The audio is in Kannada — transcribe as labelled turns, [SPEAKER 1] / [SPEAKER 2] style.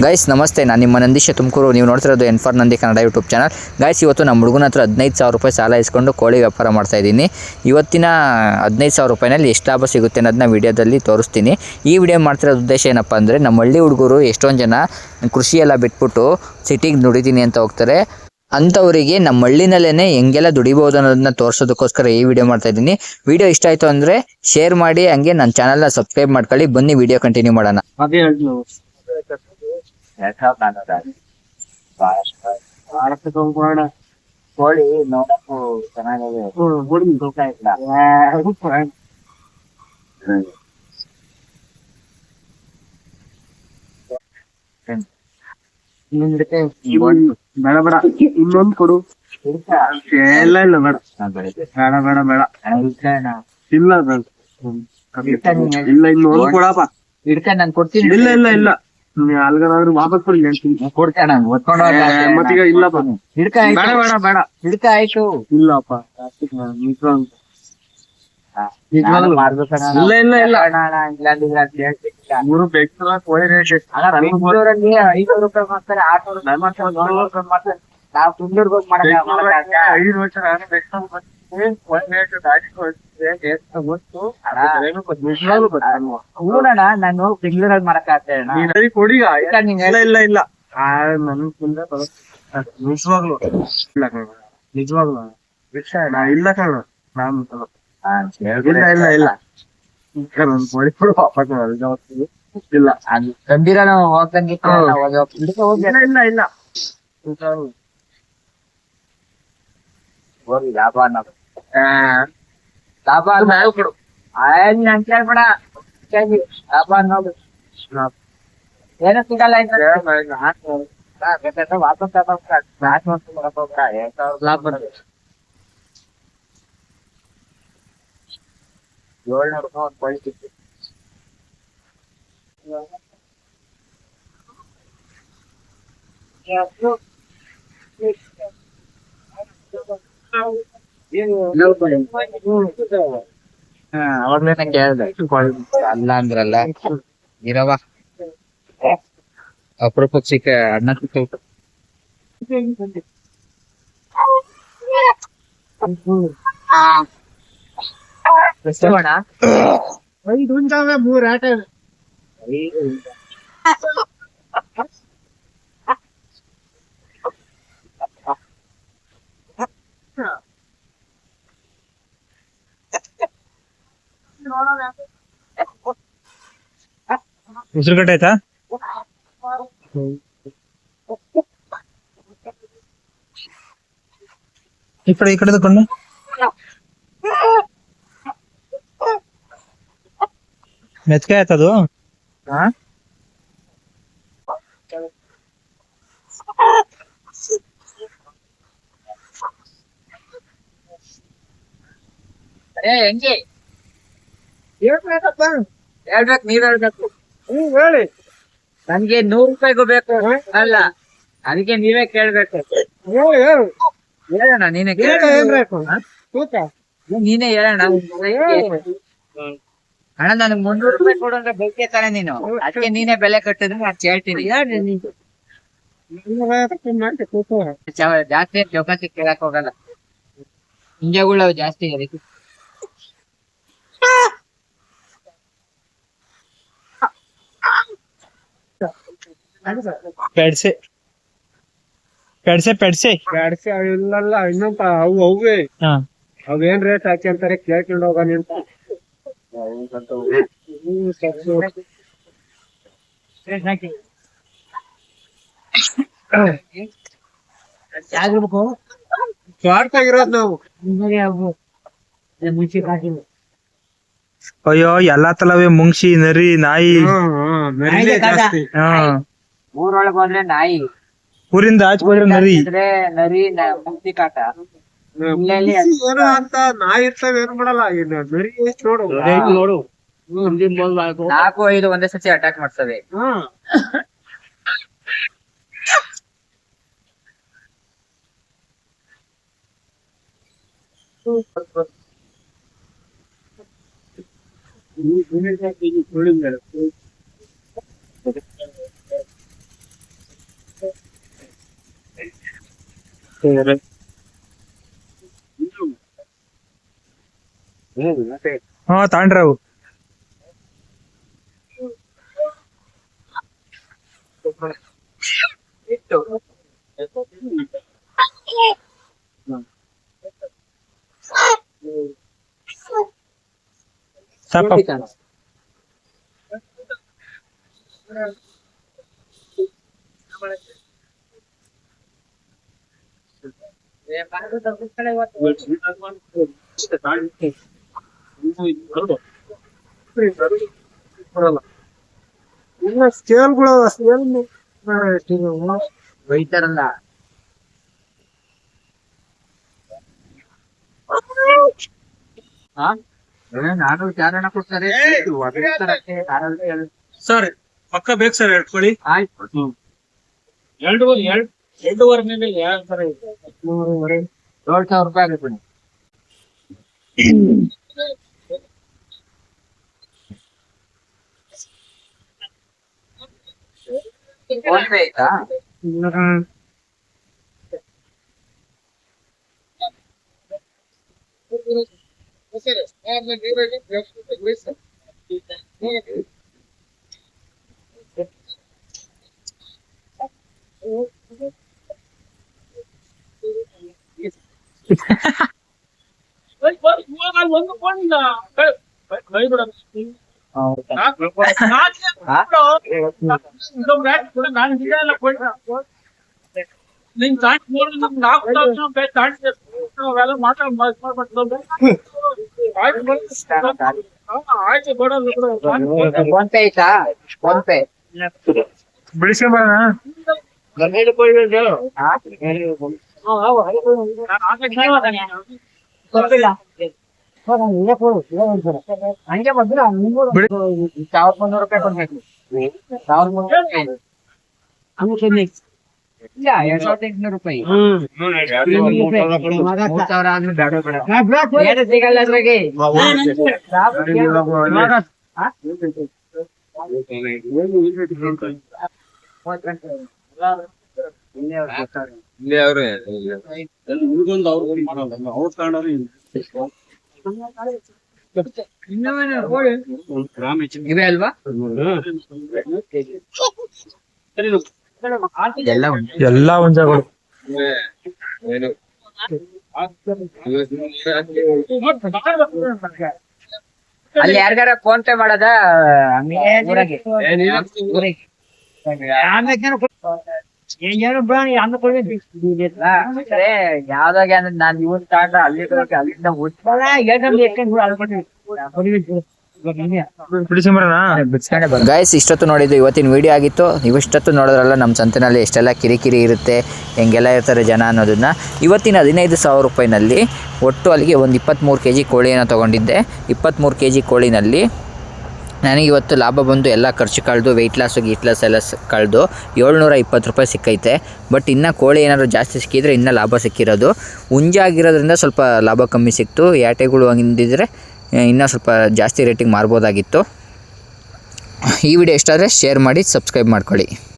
[SPEAKER 1] ಗೈಸ್ ನಮಸ್ತೆ, ನಾನು ನಿಮ್ಮ ನಂದೀಶ ತುಮಕೂರು. ನೀವು ನೋಡ್ತಿರೋದು N for Nandi Kannada YouTube channel. Guys ಇವತ್ತು ನಮ್ಮ ಹುಡುಗನ ಹತ್ರ 15,000 ರೂಪಾಯಿ ಸಾಲ ಇಸ್ಕೊಂಡು ಕೋಳಿ ವ್ಯಾಪಾರ ಮಾಡ್ತಾಯಿದ್ದೀನಿ. ಇವತ್ತಿನ 15,000 ರೂಪಾಯಿನಲ್ಲಿ ಎಷ್ಟು ಲಾಭ ಸಿಗುತ್ತೆ ಅನ್ನೋದನ್ನ ವೀಡಿಯೋದಲ್ಲಿ ತೋರಿಸ್ತೀನಿ. ಈ ವಿಡಿಯೋ ಮಾಡ್ತಿರೋದು ಉದ್ದೇಶ ಏನಪ್ಪ ಅಂದರೆ, ನಮ್ಮ ಹಳ್ಳಿ ಹುಡುಗರು ಎಷ್ಟೊಂದು ಜನ ಕೃಷಿ ಎಲ್ಲ ಬಿಟ್ಬಿಟ್ಟು ಸಿಟಿಗೆ ದುಡಿತೀನಿ ಅಂತ ಹೋಗ್ತಾರೆ. ಅಂಥವರಿಗೆ ನಮ್ಮ ಹಳ್ಳಿನಲ್ಲೇ ಹೆಂಗೆಲ್ಲ ದುಡಿಬೋದು ಅನ್ನೋದನ್ನ ತೋರಿಸೋದಕ್ಕೋಸ್ಕರ ಈ ವಿಡಿಯೋ ಮಾಡ್ತಾ ಇದ್ದೀನಿ. ವಿಡಿಯೋ ಇಷ್ಟ ಆಯಿತು ಅಂದರೆ ಶೇರ್ ಮಾಡಿ, ಹಂಗೆ ನನ್ನ ಚಾನಲ್ನ ಸಬ್ಸ್ಕ್ರೈಬ್ ಮಾಡ್ಕೊಳ್ಳಿ. ಬನ್ನಿ ವಿಡಿಯೋ ಕಂಟಿನ್ಯೂ ಮಾಡೋಣ.
[SPEAKER 2] ಕೋಳಿ ನೋಡಕ್ಕೂ ಚೆನ್ನಾಗಿದೆ. ತೂಕ ಇಲ್ಲ. ಬೇಡ ಬೇಡ, ಇನ್ನೊಂದು ಕೊಡು. ಇಲ್ಲ ಇಲ್ಲ ಬೇಡ ಬೇಡ ಬೇಡ ಬೇಡ ಇಲ್ಲ ಬೇಡ ಇಲ್ಲ, ಇನ್ನೊಂದು ಕೊಡಪ್ಪ.
[SPEAKER 1] ಹಿಡ್ಕೊಂಡು ನಾನು ಕೊಡ್ತೀನಿ.
[SPEAKER 2] ಇಲ್ಲ ಇಲ್ಲ ಇಲ್ಲ, ಅಲ್ಗನಾದ್ರು ವಾಪಸ್ ಕೊಡಿ, ಹೇಳ್ತೀನಿ.
[SPEAKER 1] ಕೊಡ್ತೇನೆ ನಾನು
[SPEAKER 2] ಮತ್ತೀಗ ಇಲ್ಲಪ್ಪ.
[SPEAKER 1] ಹಿಡ್ಕ
[SPEAKER 2] ಬೇಡ ಬೇಡ ಬೇಡ,
[SPEAKER 1] ಹಿಡ್ಕ ಆಯ್ತು.
[SPEAKER 2] ಇಲ್ಲಪ್ಪ. ಇಲ್ಲ ಇಲ್ಲ ಇಲ್ಲ, ಮೂರು ಬೇಕು ಕೋಳಿ ರೇಟ್.
[SPEAKER 1] ಬೆಂಗಳೂರಲ್ಲಿ 500 ರೂಪಾಯಿ ಮಾಡ್ತಾರೆ, 600 ರೂಪಾಯಿ ಮಾಡ್ತಾರೆ. ನಾವು ತುಮಕೂರ್ಗೆ ಹೋಗಿ ಮಾಡಕ್ಕೆ
[SPEAKER 2] 5 ವರ್ಷ ನಾನು
[SPEAKER 1] ಹೂನಣ್ಣ, ನಾನು ಬೆಂಗಳೂರಲ್ಲಿ ಮಾಡಕ್ ಆಗ್ತೇನೆ.
[SPEAKER 2] ಕೊಡಿಗ. ಇಲ್ಲ ಇಲ್ಲ ಇಲ್ಲ, ನನ್ ನಿಜವಾಗ್ಲು ಇಲ್ಲ ಕಣ, ನಿಜವಾಗ್ಲು ಇಲ್ಲ ಕಣ. ನಾನು ಇಲ್ಲ ಇಲ್ಲ ಇಲ್ಲ, ಕೋಳಿ ಕೊಡು ವಾಪಸ್. ಇಲ್ಲ
[SPEAKER 1] ಗಂಭೀರ ಹೋಗ್ದಂಗೆ
[SPEAKER 2] ಇಲ್ಲ ಇಲ್ಲ ಇಲ್ಲ,
[SPEAKER 1] ಹೋಗಿ ಲಾಭ ಅನ್ನೋದು ಲಾಭ ಕೊಡು. ನನ್ ಕೇಳ್ಬೇಡ, ಲಾಭ ಅನ್ನೋದು ಏನೋ ಸಿಗಲ್ಲ. ವಾಪಸ್ ಲಾಭ ಬರ್ತದೆ. 700 ರೂಪಾಯಿ ಒಂದು ಕೋಳಿ ಸಿಕ್ತು. ಅವಾಗ್ಲೇ ನಂಗೆ ಕೇಳ್ದೆ, ಅಲ್ಲ ಅಂದ್ರಲ್ಲ ಇರವ ಅಪರೂಪಕ್ಕೆ ಸಿಕ್ಕ ಅಣ್ಣ ಸಿಕ್ಕ.
[SPEAKER 2] ಮೂರ್ ಆಟ.
[SPEAKER 3] ಉಸಿರು ಕಟ್ಟ ಆಯ್ತಾ? ಈ ಕಡೆ ತಗೊಂಡು ಮೆತ್ಕೆ ಆಯ್ತದು.
[SPEAKER 1] ಹೆಂಗೆ ಹೇಳ್ಬೇಕಪ್ಪ, ಹೇಳ್ಬೇಕು, ನೀವ್ ಹೇಳ್ಬೇಕು.
[SPEAKER 2] ಹೇಳಿ.
[SPEAKER 1] ನನ್ಗೆ 100 ರೂಪಾಯಿಗೂ ಬೇಕು ಅಲ್ಲ, ಅದಕ್ಕೆ ನೀವೇ ಕೇಳ್ಬೇಕು. ಹೇಳೋಣ, ನೀನೇ ನೀನೇ ಹೇಳೋಣ. ಅಣ್ಣ ನನಗ್ 300 ರೂಪಾಯಿ ಕೊಡು ಅಂದ್ರೆ ಬೈಕೆ ತಾನೆ ನೀನು, ಅದಕ್ಕೆ ನೀನೇ ಬೆಲೆ ಕಟ್ಟಿದ್ರೆ ನಾನು ಕೇಳ್ತೀನಿ. ಜಾಸ್ತಿ ಚೌಕಾಸಿ ಕೇಳಕ್ ಹೋಗಲ್ಲ, ಹಿಂಜೆಗಳು ಜಾಸ್ತಿ. ಅದಕ್ಕೆ
[SPEAKER 3] ಪೆಡ್ಸೆ ಪೆಡ್ಸೆ ಪೆಡ್ಸೆ
[SPEAKER 2] ಬ್ಯಾಡ್ಸಿ ಇಲ್ಲಲ್ಲ, ಇನ್ನೊಂದು ಅವು ಅವೇ ಅವೇನ್ ರೇಟ್ ಹಾಕಿ ಅಂತಾರೆ, ಕೇಳ್ಕೊಂಡು ಹೋಗ ನಿಂತ.
[SPEAKER 1] ಆಗಿರ್ಬೇಕು
[SPEAKER 2] ಸ್ವಾರ್ಥಾಗಿರೋದ್ ನಾವು.
[SPEAKER 3] ಅಯ್ಯೋ ಎಲ್ಲಾ ತಲವೇ ಮುಂಗ್ಸಿ, ನರಿ, ನಾಯಿ.
[SPEAKER 2] ಜಾಸ್ತಿ.
[SPEAKER 1] ಊರೊಳಗ್ ಹೋದ್ರೆ ನಾಯಿ,
[SPEAKER 3] ಊರಿಂದ ಆಚೆ ಹೋದ್ರೆ ನರಿ.
[SPEAKER 1] ನರಿ ಮುಂಗ್ಸಿ ಕಾಟ.
[SPEAKER 2] ಏನೋ ಅಂತ ನಾಯಿ ಇರ್ತಾವ, ಏನ್ ಮಾಡಲ್ಲ. ನರಿ ಎಷ್ಟು ನೋಡು.
[SPEAKER 1] 4-5 ಒಂದೇ ಸತಿ ಅಟ್ಯಾಕ್ ಮಾಡ್ತವೆ.
[SPEAKER 3] ಹಾ ತಾಂಡ್ರ ಅವು ಸಾಪ
[SPEAKER 2] ಸ್ಕೇಲ್ಗಳು
[SPEAKER 1] ಬೈತಾರಲ್ಲ ನಾನು ಚಾರಣ ಕೊಡ್ತಾರೆ
[SPEAKER 3] ಸರ್ ಪಕ್ಕ ಬೇಕು ಸರ್ ಹೇಳ್ಕೊಳ್ಳಿ
[SPEAKER 1] ಆಯ್ತು
[SPEAKER 3] ಎರಡೂವರೆ ಮೇಲೆ
[SPEAKER 1] 7,000 ರೂಪಾಯಿ ಆಗುತ್ತೆ ಬಿಡಿ. ಫೋನ್ ಪೇ ಆಯ್ತಾ ಫೋನ್ ಪೇ ಆಯ್ತಾ ಫೋನ್ ಪೇ
[SPEAKER 3] ಬಿಡಿಸ್ಕೊಂಬರೋಣ
[SPEAKER 1] ಹಂಗೆ ಬಂದ್ರೆ 1,300 ರೂಪಾಯಿ ಕೊಡ್ಬೇಕು 1,300 ಇಲ್ಲ 2,800 ರೂಪಾಯಿ 3,000 ಆದ್ರೂ ಬೇಡ ಏನು ಸಿಗಲ್ಲ ಅದ್ರಾಗೆ ಇವೆ ಅಲ್ವಾ
[SPEAKER 3] ಎಲ್ಲ ಹುಂಜಗಳು
[SPEAKER 1] ಅಲ್ಲಿ ಯಾರಿಗಾರ ಫೋನ್ ಪೇ ಮಾಡದ ಯಾವ್ದಾಗ ನಾನ್ ಇವನ್ ತಗೊಂಡ ಅಲ್ಲಿಂದ ಗೈಸ್ ಇಷ್ಟೊತ್ತು ನೋಡಿದ್ದು ಇವತ್ತಿನ ವಿಡಿಯೋ ಆಗಿತ್ತು. ಇವಿಷ್ಟೊತ್ತು ನೋಡಿದ್ರಲ್ಲ ನಮ್ಮ ಸಂತೆನಲ್ಲಿ ಎಷ್ಟೆಲ್ಲ ಕಿರಿಕಿರಿ ಇರುತ್ತೆ, ಹೆಂಗೆಲ್ಲ ಇರ್ತಾರೆ ಜನ ಅನ್ನೋದನ್ನ. ಇವತ್ತಿನ 15,000 ರೂಪಾಯಿನಲ್ಲಿ ಒಟ್ಟು ಅಲ್ಲಿಗೆ ಒಂದು 23 kg ಕೋಳಿಯನ್ನು ತೊಗೊಂಡಿದ್ದೆ. 23 kg ಕೋಳಿನಲ್ಲಿ ನನಗೆ ಇವತ್ತು ಲಾಭ ಬಂದು ಎಲ್ಲ ಖರ್ಚು ಕಳೆದು ವೆಯ್ಟ್ ಲಾಸು ಎಲ್ಲ ಕಳೆದು 720 ರೂಪಾಯಿ ಸಿಕ್ಕೈತೆ. ಬಟ್ ಇನ್ನು ಕೋಳಿ ಏನಾದರೂ ಜಾಸ್ತಿ ಸಿಕ್ಕಿದರೆ ಇನ್ನೂ ಲಾಭ ಸಿಕ್ಕಿರೋದು. ಹುಂಜಾಗಿರೋದ್ರಿಂದ ಸ್ವಲ್ಪ ಲಾಭ ಕಮ್ಮಿ ಸಿಕ್ತು. ಯಾಟೆಗಳು ಹಂಗಿದ್ದರೆ ಇನ್ನೂ ಸ್ವಲ್ಪ ಜಾಸ್ತಿ ರೇಟಿಗೆ ಮಾರ್ಬೋದಾಗಿತ್ತು. ಈ ವಿಡಿಯೋ ಇಷ್ಟ ಆದರೆ ಶೇರ್ ಮಾಡಿ, ಸಬ್ಸ್ಕ್ರೈಬ್ ಮಾಡ್ಕೊಳ್ಳಿ.